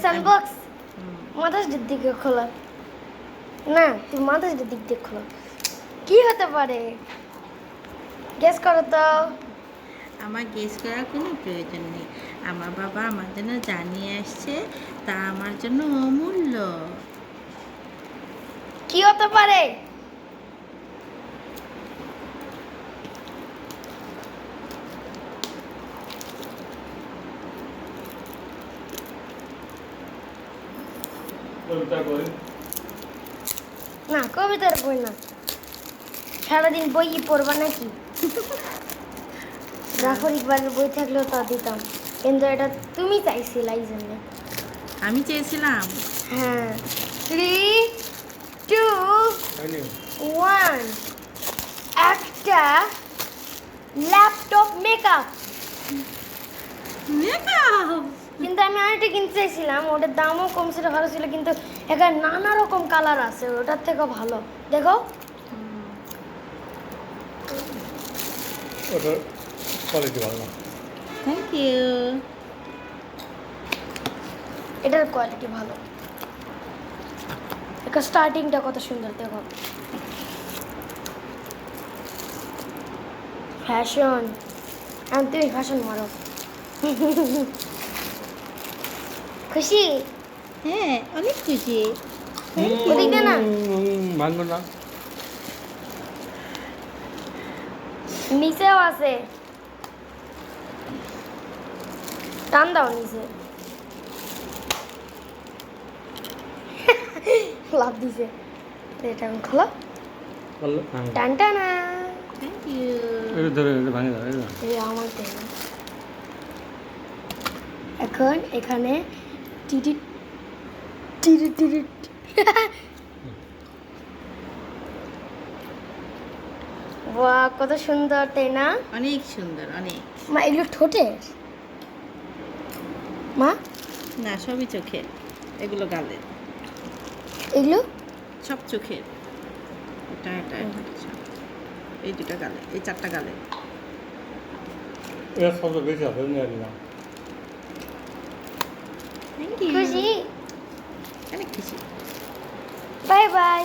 Sandbox মাথার দিকে খোলা না, তুই মাথার দিক দিয়ে খোলা। কি হতে পারে গেস করো তো? আমার গেস করার কোনো প্রয়োজন নেই। আমার বাবা আমার জন্য জানিয়ে আসছে, তা আমার জন্য অমূল্য। কি হতে পারে? না, কবিতার বই না। সারাদিন বই পড়বা নাকি? জাফর ইকবালের বই থাকলেও তা দিতাম, কিন্তু এটা তুমি চাইছিলা এই জন্য। আমি চেয়েছিলাম। হ্যাঁ, 3, 2, 1। একটা ল্যাপটপ মেকআপ। কিন্তু আমি আরেকটা কিনতে চাইছিলাম, ওটার দামও কম ছিল, ভালো ছিল, কিন্তু এখানে নানা রকম কালার আছে, ওটার থেকেও ভালো। দেখো, ওটার কোয়ালিটি ভালো না। Thank you. এটার কোয়ালিটি ভালো। এটা স্টার্টিংটা কত সুন্দর, দেখো। ফ্যাশন, এখন তুমি ফ্যাশন মারো। খুশি? হ্যাঁ, অনেক খুশি। ওদিক দে না। ভাঙবো না। নিচেও আছে, টান দাও নিচে। লাভ দিছে। এটা আমি খোলো। টান টানা। Thank you. এটা ধরে এটা ভাঙে দাও, এটা এই আমার দেন। এখন এখানে টিটি টিটি টিটি। বাহ, কত সুন্দর, তাই না? অনেক সুন্দর, অনেক। মা, এগুলো ঠোঁটের? মা, না, সবই চোখের। এগুলো গালের। এগুলো সব চোখের। এটা এটা এটা, সব। এই দুটা গালে, এই চারটা গালে। এটা সবচেয়ে বেশি আছে নিয়ে নিলাম। Thank you. খুশি? অনেক খুশি। Bye by.